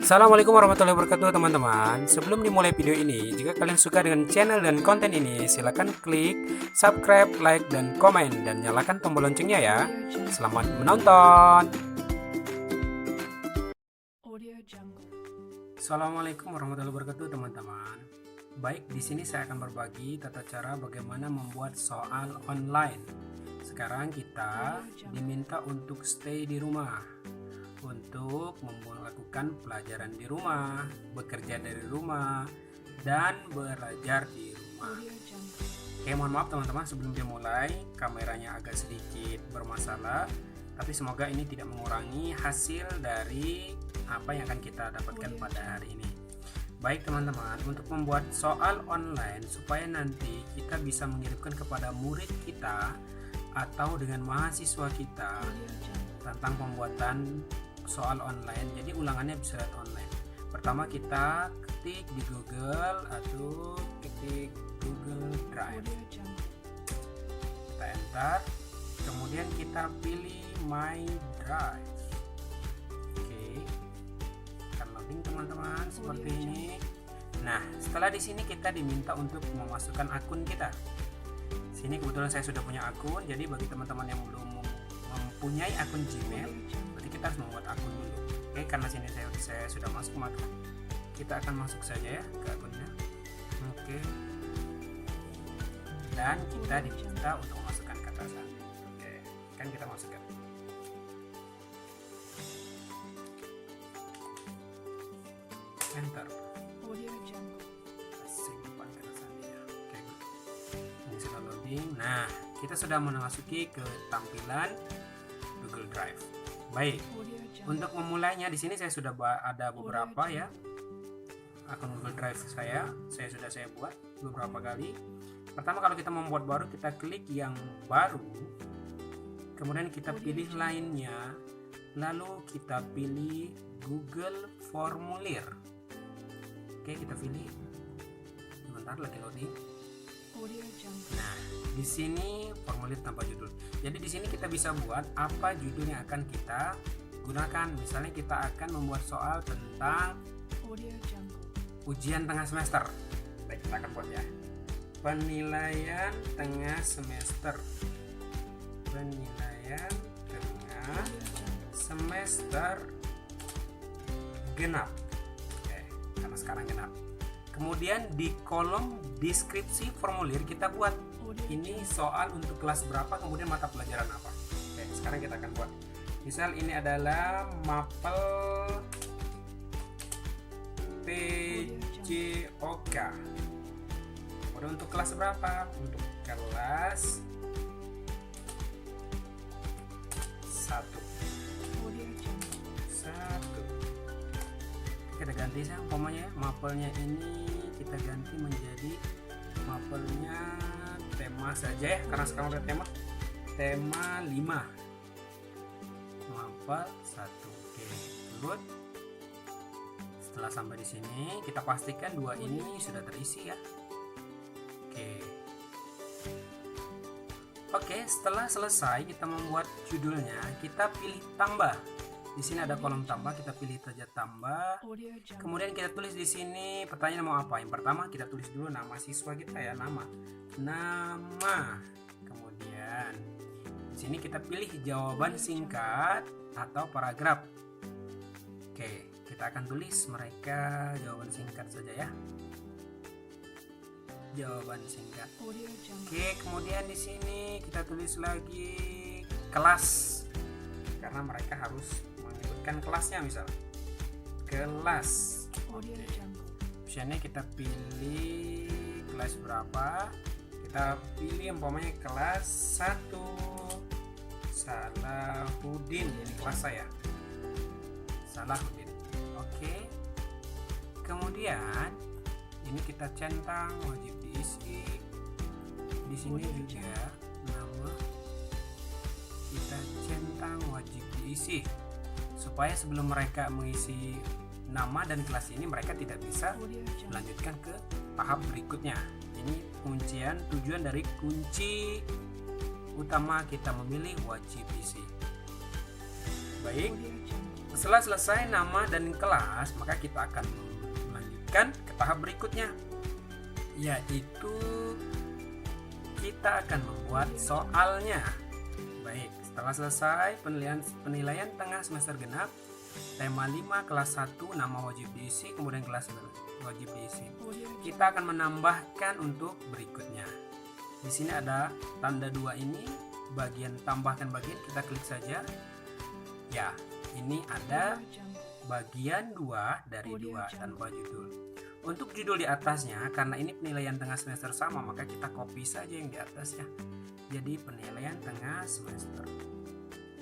Assalamualaikum warahmatullahi wabarakatuh teman-teman. Sebelum dimulai video ini, jika kalian suka dengan channel dan konten ini, silakan klik subscribe, like, dan komen, dan nyalakan tombol loncengnya ya. Selamat menonton. Assalamualaikum warahmatullahi wabarakatuh teman-teman. Baik, di sini saya akan berbagi tata cara bagaimana membuat soal online. Sekarang kita diminta untuk stay di rumah, untuk melakukan pelajaran di rumah, bekerja dari rumah, dan belajar di rumah. Oke, mohon maaf teman-teman, sebelum dimulai kameranya agak sedikit bermasalah, tapi semoga ini tidak mengurangi hasil dari apa yang akan kita dapatkan pada hari ini. Baik teman-teman, untuk membuat soal online supaya nanti kita bisa mengirimkan kepada murid kita atau dengan mahasiswa kita tentang pembuatan soal online, jadi ulangannya bisa online. Pertama kita ketik di Google atau ketik Google Drive, kita enter, kemudian kita pilih My Drive. Oke, akan loading teman-teman seperti ini. Nah, setelah di sini kita diminta untuk memasukkan akun kita. Sini kebetulan saya sudah punya akun, jadi bagi teman-teman yang belum mempunyai akun Gmail, berarti kita harus membuat akun dulu. Oke, karena sini saya sudah masuk, maka kita akan masuk saja ya ke akunnya. Oke, dan kita diminta untuk memasukkan kata sandi. Oke, kan kita masukkan. Enter. Simpan kata sandinya. Oke, ini sudah loading. Nah, kita sudah memasuki ke tampilan Google Drive. Baik, untuk memulainya di sini saya sudah ada beberapa ya akun Google Drive saya sudah buat beberapa kali. Pertama, kalau kita membuat baru, kita klik yang baru, kemudian kita pilih lainnya, lalu kita pilih Google Formulir. Oke, kita pilih. Sebentar lagi loading. Nah, di sini formulir tanpa judul. Jadi di sini kita bisa buat apa judul yang akan kita gunakan. Misalnya kita akan membuat soal tentang ujian tengah semester. Baik, kita akan buat ya. Penilaian tengah semester. Penilaian tengah semester genap. Oke, karena sekarang genap. Kemudian di kolom deskripsi formulir kita buat ini soal untuk kelas berapa, kemudian mata pelajaran apa. Oke, sekarang kita akan buat. Misal ini adalah mapel PJOK. Kemudian untuk kelas berapa? Untuk kelas 1. Kita ganti saja umpamanya mapelnya ini kita ganti menjadi mapelnya tema saja ya, karena sekarang udah tema 5 mapel 1. Oke, good. Setelah sampai di sini kita pastikan dua ini sudah terisi ya. Oke, setelah selesai kita membuat judulnya, kita pilih tambah. Di sini ada kolom tambah, kita pilih saja tambah. Kemudian kita tulis di sini pertanyaan mau apa. Yang pertama kita tulis dulu nama siswa kita ya, nama. Kemudian di sini kita pilih jawaban singkat atau paragraf. Oke, kita akan tulis mereka jawaban singkat saja ya. Jawaban singkat. Oke, kemudian di sini kita tulis lagi kelas, karena mereka harus menyebutkan kelasnya, misal kelas. Optionnya kita pilih kelas berapa, kita pilih umpamanya kelas 1 Salahuddin, ini kelas saya Salahuddin. Oke, kemudian ini kita centang wajib diisi. Di sini juga nama kita centang wajib diisi, supaya sebelum mereka mengisi nama dan kelas ini mereka tidak bisa melanjutkan ke tahap berikutnya. Ini tujuan dari kunci utama kita memilih wajib isi. Baik, Setelah selesai nama dan kelas, maka kita akan melanjutkan ke tahap berikutnya, yaitu kita akan membuat soalnya. Baik, setelah selesai penilaian tengah semester genap, tema 5 kelas 1 nama wajib diisi, kemudian kelas wajib diisi. Kita akan menambahkan untuk berikutnya. Di sini ada tanda 2 ini, bagian tambahkan bagian, kita klik saja. Ya, ini ada bagian 2 dari 2 tanpa judul. Untuk judul di atasnya, karena ini penilaian tengah semester sama, maka kita copy saja yang di atasnya. Jadi penilaian tengah semester.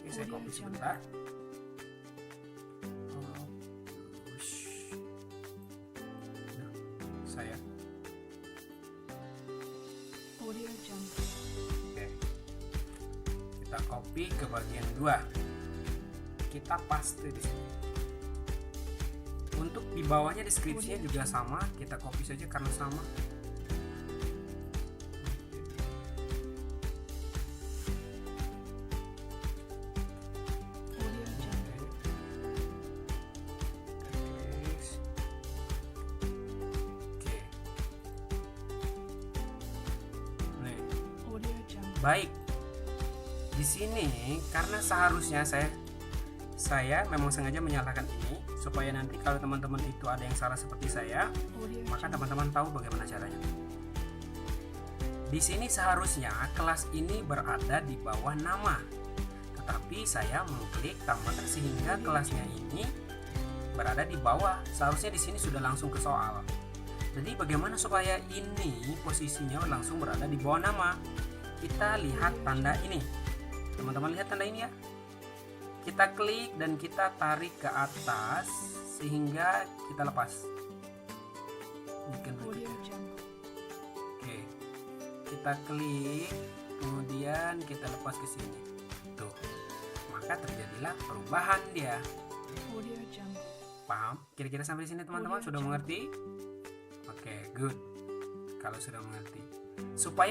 Oke, saya copy sebentar. Saya. Oke. Kita copy ke bagian 2. Kita paste di sini. Untuk di bawahnya deskripsinya juga sama, kita copy saja karena sama. Baik. Di sini karena seharusnya saya memang sengaja menyalakan ini supaya nanti kalau teman-teman itu ada yang salah seperti saya, maka teman-teman tahu bagaimana caranya. Di sini seharusnya kelas ini berada di bawah nama, tetapi saya mengklik tambahkan sehingga kelasnya ini berada di bawah. Seharusnya di sini sudah langsung ke soal. Jadi bagaimana supaya ini posisinya langsung berada di bawah nama? Kita lihat tanda ini. Teman-teman lihat tanda ini ya. Kita klik dan kita tarik ke atas sehingga kita lepas. Oke. Kita klik, kemudian kita lepas ke sini. Tuh. Maka terjadilah perubahan dia. Paham? Kira-kira sampai sini teman-teman sudah mengerti? Oke, good. Kalau sudah mengerti.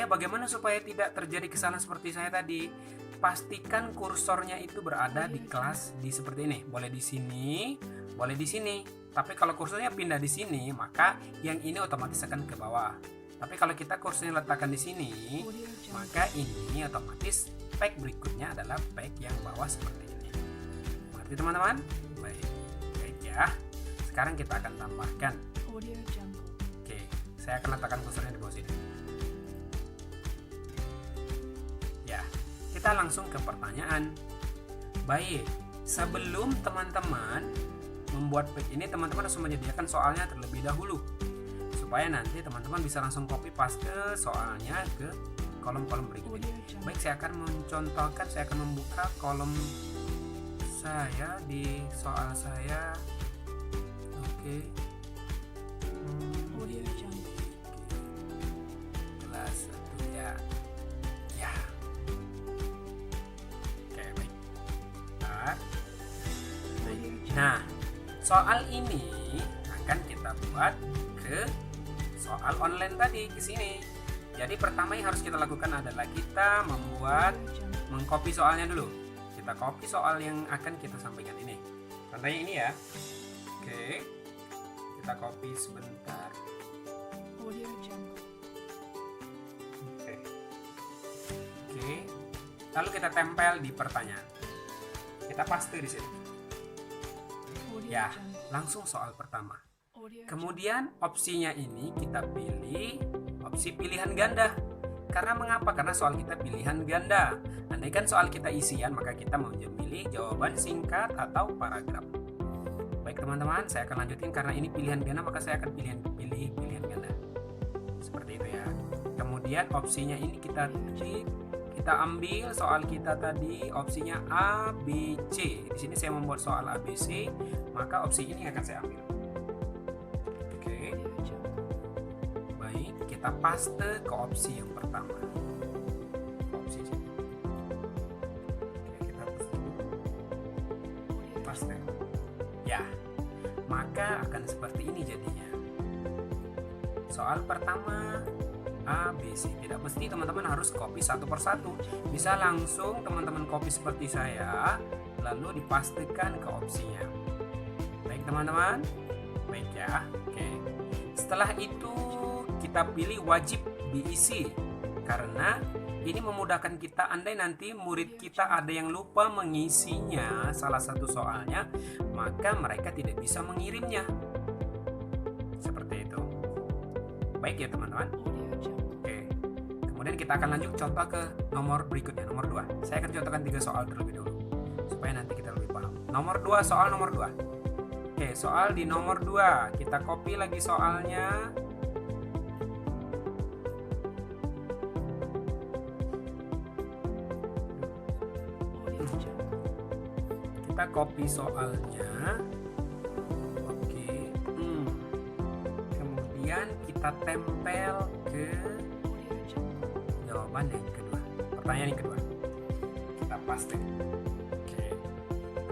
Bagaimana supaya tidak terjadi kesalahan seperti saya tadi? Pastikan kursornya itu berada di kelas di seperti ini. Boleh di sini, boleh di sini. Tapi kalau kursornya pindah di sini, maka yang ini otomatis akan ke bawah. Tapi kalau kita kursornya letakkan di sini, maka ini otomatis page berikutnya adalah page yang bawah seperti ini. Mengerti teman-teman? Baik. Baik ya. Sekarang kita akan tambahkan. Oke, saya akan letakkan kursornya di bawah sini. Kita langsung ke pertanyaan. Baik, sebelum teman-teman membuat page ini, teman-teman harus menyediakan soalnya terlebih dahulu supaya nanti teman-teman bisa langsung copy paste soalnya ke kolom-kolom berikutnya. Baik, saya akan mencontohkan, saya akan membuka kolom saya di soal saya. Oke. Kelas 1 ya. Nah, soal ini akan kita buat ke soal online tadi, ke sini. Jadi pertama yang harus kita lakukan adalah kita mengcopy soalnya dulu. Kita copy soal yang akan kita sampaikan ini. Contohnya ini ya. Oke. Kita copy sebentar. Oke. Lalu kita tempel di pertanyaan. Kita paste di sini. Ya, langsung soal pertama. Kemudian opsinya ini kita pilih opsi pilihan ganda. Karena mengapa? Karena soal kita pilihan ganda. Andaikan soal kita isian, maka kita mau memilih jawaban singkat atau paragraf. Baik teman-teman, saya akan lanjutkan karena ini pilihan ganda, maka saya akan pilih pilihan ganda. Seperti itu ya. Kemudian opsinya ini kita ambil soal kita tadi opsinya A, B, C. Di sini saya membuat soal A, B, C, maka opsi ini akan saya ambil. Oke. Baik, kita paste ke opsi yang pertama. Opsi sini. Oke, kita paste. Ya. Maka akan seperti ini jadinya. Soal pertama A, B, C. Tidak mesti teman-teman harus copy satu persatu. Bisa langsung teman-teman copy seperti saya, lalu dipastikan ke opsinya. Baik teman-teman, baik ya. Oke. Setelah itu kita pilih wajib diisi, karena ini memudahkan kita andai nanti murid kita ada yang lupa mengisinya salah satu soalnya, maka mereka tidak bisa mengirimnya. Seperti itu. Baik ya teman-teman. Oke. Kemudian kita akan lanjut contoh ke nomor berikutnya, nomor 2. Saya akan contohkan 3 soal terlebih dulu supaya nanti kita lebih paham. Nomor 2, soal nomor 2. Oke, soal di nomor 2. Kita copy lagi soalnya. Kita copy soalnya. Oke. Kemudian kita tempel ke jawaban yang kedua. Pertanyaan yang kedua. Kita paste. Oke.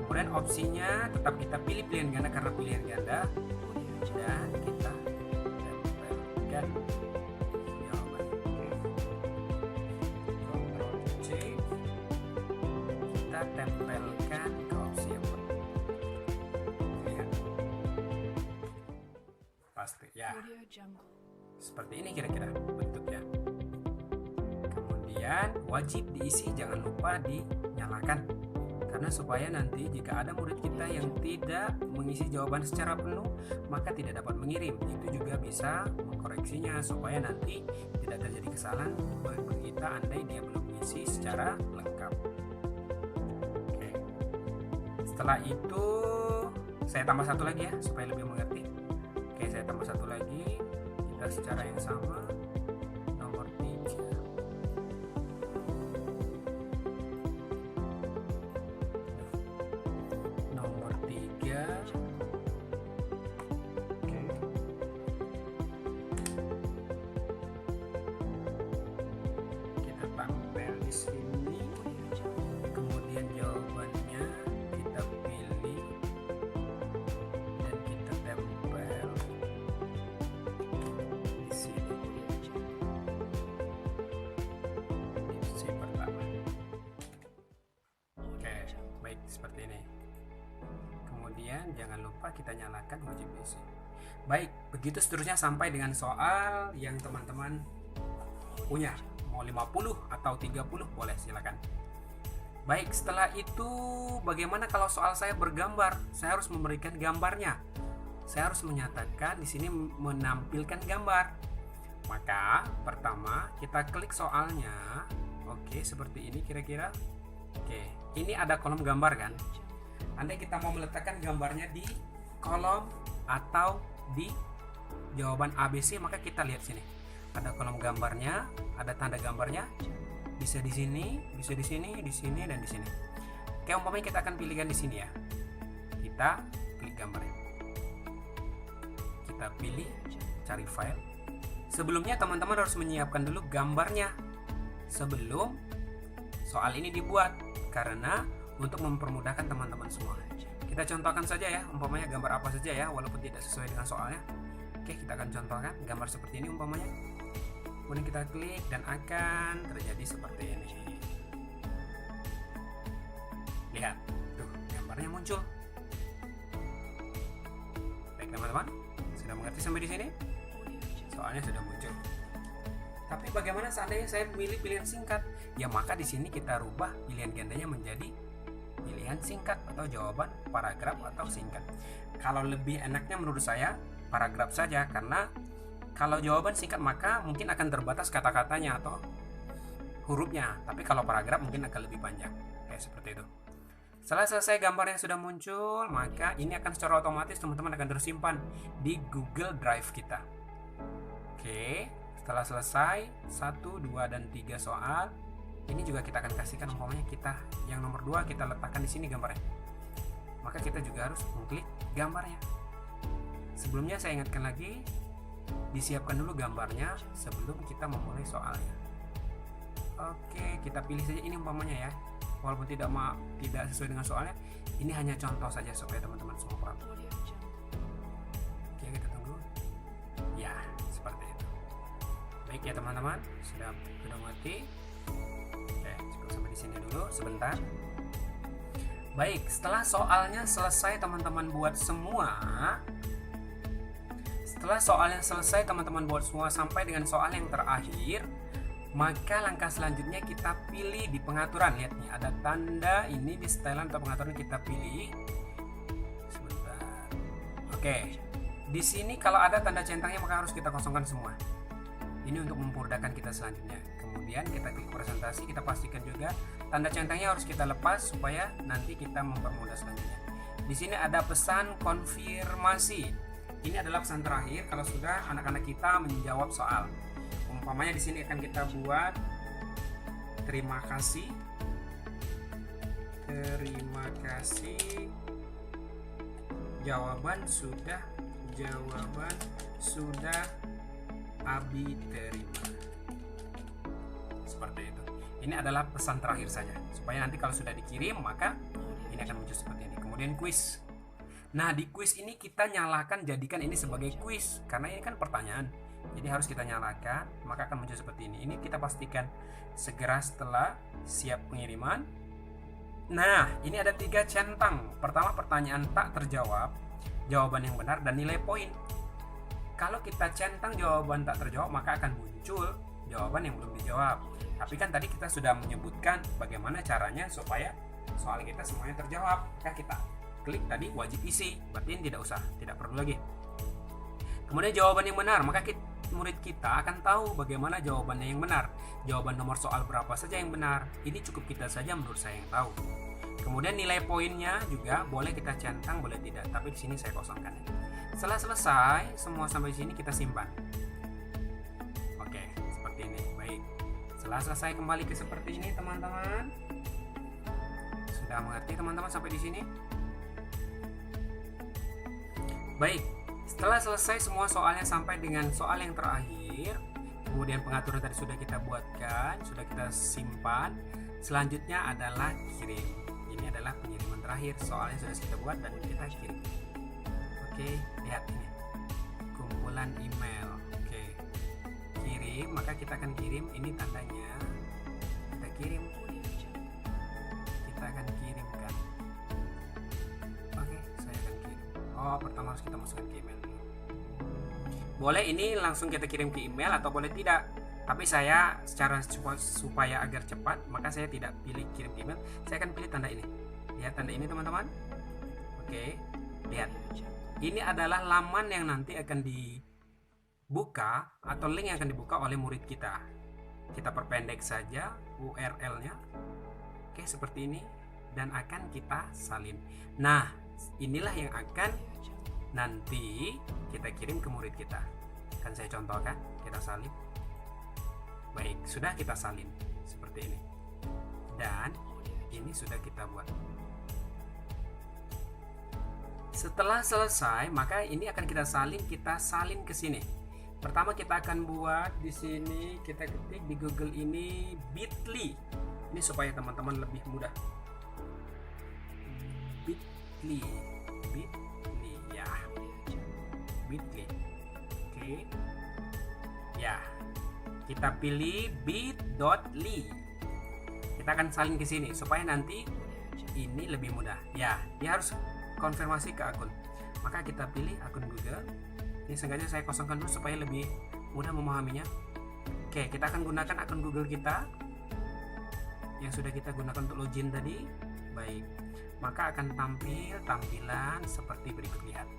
Kemudian opsinya tetap kita pilih pilihan ganda karena pilihan ganda. Dan kita tempelkan jawaban. Ctrl C. Kita tempelkan ke opsi yang pertama. Lihat. Paste ya. Seperti ini kira-kira bentuknya. Kemudian wajib diisi, jangan lupa dinyalakan. Karena supaya nanti jika ada murid kita yang tidak mengisi jawaban secara penuh, maka tidak dapat mengirim. Itu juga bisa mengkoreksinya supaya nanti tidak terjadi kesalahan bagi kita andai dia belum mengisi secara lengkap. Oke. Setelah itu saya tambah satu lagi ya supaya lebih mengerti. Oke, saya tambah satu lagi. Kita secara yang sama. Nomor 3. Nomor 3. Oke. Kita tampil di sini. Kemudian jawabannya kita pilih dan kita tempel di sini. Opsi pertama. Oke, baik seperti ini. Kemudian jangan lupa kita nyalakan wajib diisi. Baik, begitu seterusnya sampai dengan soal yang teman-teman punya. Mau 50 atau 30 boleh, silakan. Baik, setelah itu bagaimana kalau soal saya bergambar? Saya harus memberikan gambarnya. Saya harus menyatakan di sini menampilkan gambar. Maka pertama kita klik soalnya. Oke, seperti ini kira-kira. Oke, ini ada kolom gambar kan? Andai kita mau meletakkan gambarnya di kolom atau di jawaban ABC, maka kita lihat sini. Ada kolom gambarnya, ada tanda gambarnya. Bisa di sini, bisa di sini, di sini, dan di sini. Oke, umpamanya kita akan pilihkan di sini ya. Kita klik gambarnya. Kita pilih, cari file. Sebelumnya teman-teman harus menyiapkan dulu gambarnya sebelum soal ini dibuat, karena untuk mempermudahkan teman-teman semua. Kita contohkan saja ya, umpamanya gambar apa saja ya, walaupun tidak sesuai dengan soalnya. Oke, kita akan contohkan gambar seperti ini umpamanya. Kemudian kita klik dan akan terjadi seperti ini. Lihat, tuh gambarnya muncul. Baik teman-teman, sudah mengerti sampai di sini? Soalnya sudah muncul. Tapi bagaimana seandainya saya memilih pilihan singkat? Ya maka di sini kita rubah pilihan gandanya menjadi pilihan singkat atau jawaban paragraf atau singkat. Kalau lebih enaknya menurut saya paragraf saja, karena kalau jawaban singkat maka mungkin akan terbatas kata-katanya atau hurufnya. Tapi kalau paragraf mungkin akan lebih panjang. Kayak seperti itu. Setelah selesai gambar yang sudah muncul, maka ini akan secara otomatis teman-teman akan tersimpan di Google Drive kita. Oke, setelah selesai 1, 2, dan 3 soal, ini juga kita akan kasihkan umpamanya kita yang nomor 2 kita letakkan di sini gambarnya. Maka kita juga harus mengklik gambarnya. Sebelumnya saya ingatkan lagi, disiapkan dulu gambarnya sebelum kita memulai soalnya. Oke, kita pilih saja ini umpamanya ya. Walaupun tidak sesuai dengan soalnya, ini hanya contoh saja supaya teman-teman semua paham. Oke, kita tunggu. Ya, seperti itu. Baik ya teman-teman, sudah mengerti. Oke, cukup sampai di sini dulu sebentar. Baik, setelah soalnya selesai teman-teman buat semua, sampai dengan soal yang terakhir, maka langkah selanjutnya kita pilih di pengaturan. Lihat nih, ada tanda ini di setelan atau pengaturan, kita pilih. Sebentar. Oke. Di sini kalau ada tanda centangnya maka harus kita kosongkan semua. Ini untuk memudahkan kita selanjutnya. Kemudian kita klik presentasi, kita pastikan juga tanda centangnya harus kita lepas supaya nanti kita mempermudah selanjutnya. Di sini ada pesan konfirmasi. Ini adalah pesan terakhir kalau sudah anak-anak kita menjawab soal. Umpamanya di sini akan kita buat terima kasih jawaban sudah Abi terima. Seperti itu. Ini adalah pesan terakhir saja supaya nanti kalau sudah dikirim maka ini akan muncul seperti ini. Kemudian kuis. Nah, di kuis ini kita nyalakan, jadikan ini sebagai kuis karena ini kan pertanyaan. Jadi harus kita nyalakan, maka akan muncul seperti ini. Ini kita pastikan segera setelah siap pengiriman. Nah, ini ada 3 centang. Pertama, pertanyaan tak terjawab, jawaban yang benar, dan nilai poin. Kalau kita centang jawaban tak terjawab, maka akan muncul jawaban yang belum dijawab. Tapi kan tadi kita sudah menyebutkan bagaimana caranya supaya soal kita semuanya terjawab. Maka kita klik tadi wajib isi, berarti ini tidak perlu lagi. Kemudian jawaban yang benar, maka murid kita akan tahu bagaimana jawabannya yang benar. Jawaban nomor soal berapa saja yang benar, ini cukup kita saja menurut saya yang tahu. Kemudian nilai poinnya juga boleh kita centang, boleh tidak, tapi di sini saya kosongkan. Setelah selesai semua sampai sini kita simpan. Oke, seperti ini. Baik. Setelah selesai kembali ke seperti ini teman-teman. Sudah mengerti teman-teman sampai di sini? Baik. Setelah selesai semua soalnya sampai dengan soal yang terakhir, kemudian pengaturan tadi sudah kita buatkan, sudah kita simpan. Selanjutnya adalah kirim. Ini adalah pengiriman terakhir, soalnya sudah kita buat dan kita kirim. Oke, lihat ini kumpulan email. Oke, kirim, maka kita akan kirim. Ini tandanya kita kirim. Kita akan kirimkan. Oke, saya akan kirim. Pertama harus kita masukkan ke email. Boleh ini langsung kita kirim ke email atau boleh tidak. Tapi saya secara supaya agar cepat, maka saya tidak pilih kirim ke email. Saya akan pilih tanda ini. Lihat tanda ini teman-teman. Oke, lihat. Ini adalah laman yang nanti akan dibuka atau link yang akan dibuka oleh murid kita. Kita perpendek saja URL-nya. Oke, seperti ini. Dan akan kita salin. Nah, inilah yang akan nanti kita kirim ke murid kita. Kan saya contohkan, kita salin. Baik, sudah kita salin seperti ini. Dan ini sudah kita buat. Setelah selesai, maka ini akan kita salin ke sini. Pertama kita akan buat di sini, kita ketik di Google ini bit.ly. Ini supaya teman-teman lebih mudah. bit.ly ya. bit.ly. Oke. Ya. Kita pilih bit.ly. Kita akan salin ke sini supaya nanti ini lebih mudah. Ya, dia harus konfirmasi ke akun. Maka kita pilih akun Google. Ini sengaja saya kosongkan dulu supaya lebih mudah memahaminya. Oke, kita akan gunakan akun Google kita yang sudah kita gunakan untuk login tadi. Baik. Maka akan tampil tampilan seperti berikut, lihat.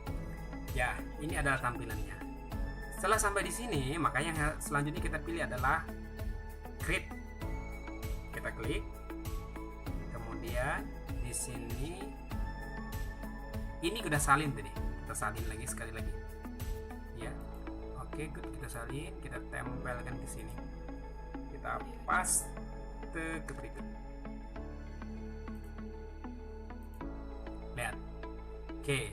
Ya, ini adalah tampilannya. Setelah sampai di sini, maka yang selanjutnya kita pilih adalah create. Kita klik. Kemudian di sini ini udah salin tadi. Kita salin lagi sekali lagi. Ya. Oke, good. Kita salin, kita tempelkan di sini. Kita paste ke berikut. Lihat. Oke.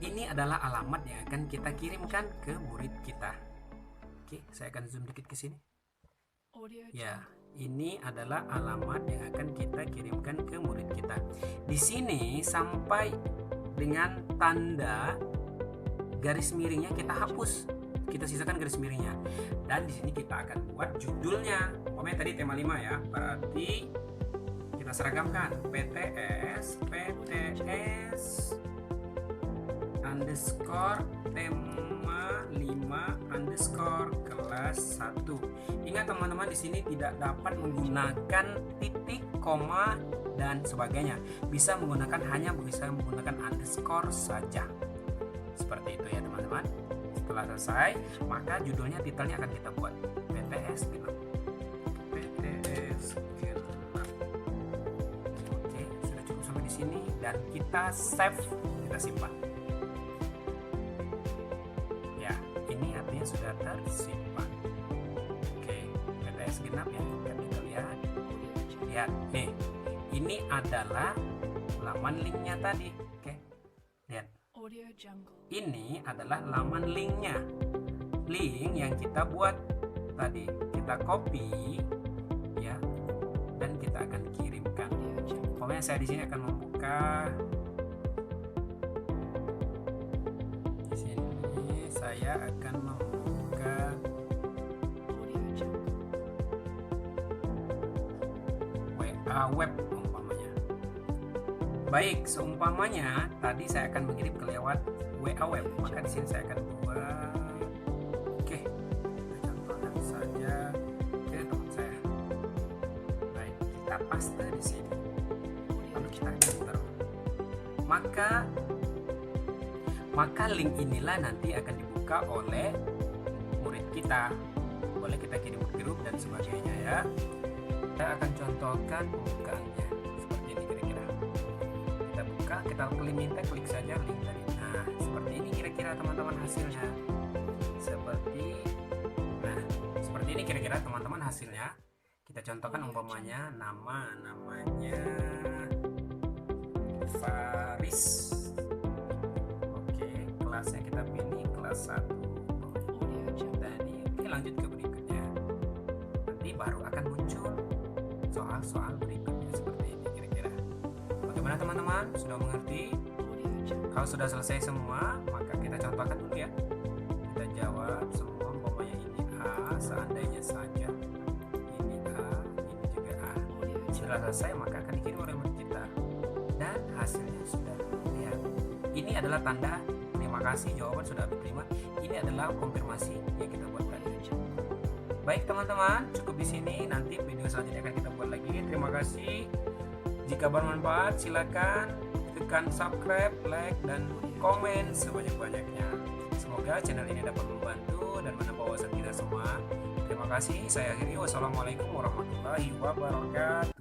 Ini adalah alamat yang akan kita kirimkan ke murid kita. Oke, saya akan zoom dikit ke sini. Ya, ini adalah alamat yang akan kita kirimkan ke murid kita. Di sini sampai dengan tanda garis miringnya kita hapus. Kita sisakan garis miringnya. Dan di sini kita akan buat judulnya. Pokoknya tadi tema 5 ya. Berarti kita Kita seragamkan PTS underscore tema 5 underscore kelas 1. Ingat teman-teman, di sini tidak dapat menggunakan titik, koma dan sebagainya. Bisa menggunakan underscore saja. Seperti itu ya teman-teman. Setelah selesai, maka judulnya, titelnya akan kita buat PTS genap. PTS genap. Oke, sudah cukup sampai di sini dan kita save, kita simpan. Ya, ini artinya sudah tersimpan. Oke, PTS genap ya, kita lihat. Lihat, nih. Ini adalah laman linknya tadi. Oke, lihat. Ini adalah laman linknya, link yang kita buat tadi. Kita copy ya, dan kita akan kirimkan. Pokoknya saya di sini akan membuka. Di sini saya akan membuka WA web umpamanya. Baik, seumpamanya tadi saya akan mengirim ke lewat WA web, maka di sini saya akan buat. Oke, kita contohkan saja ke teman saya. Baik, kita paste di sini, lalu kita enter. Maka link inilah nanti akan dibuka oleh murid kita. Boleh kita kirim ke grup dan sebagainya ya. Kita akan contohkan pembukaannya seperti ini kira-kira. Kita buka, kita klik saja link tadi. Nah, seperti ini kira-kira teman-teman hasilnya. Seperti ini kira-kira teman-teman hasilnya. Kita contohkan umpamanya namanya Faris. Oke, kelasnya kita pilih kelas 1. Tadi oke, lanjut ke berikutnya. Nanti baru akan muncul soal-soal berikutnya seperti ini kira-kira. Bagaimana teman-teman? Sudah mengerti? Kalau sudah selesai semua, maka kita contohkan dulu ya. Kita jawab semua, umpamanya ini A, seandainya saja ini A, ini juga A. Setelah selesai, maka akan dikirim oleh murid kita. Dan hasilnya sudah lihat. Ini adalah tanda terima kasih, jawaban sudah diterima. Ini adalah konfirmasi yang kita buat tadi. Baik teman-teman, cukup di sini. Nanti video selanjutnya akan kita buat lagi. Terima kasih. Jika bermanfaat, silakan tekan subscribe, like, dan komen sebanyak-banyaknya. Semoga channel ini dapat membantu dan menambah wawasan kita semua. Terima kasih. Saya akhiri. Wassalamualaikum warahmatullahi wabarakatuh.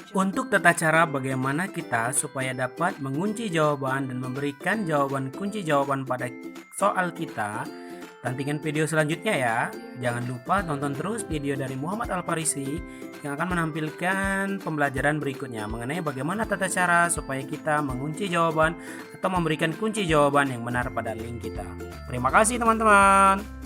Untuk tata cara bagaimana kita supaya dapat mengunci jawaban dan memberikan jawaban kunci jawaban pada soal kita, nantikan video selanjutnya ya. Jangan lupa tonton terus video dari Muhammad Al-Farisi yang akan menampilkan pembelajaran berikutnya mengenai bagaimana tata cara supaya kita mengunci jawaban atau memberikan kunci jawaban yang benar pada link kita. Terima kasih teman-teman.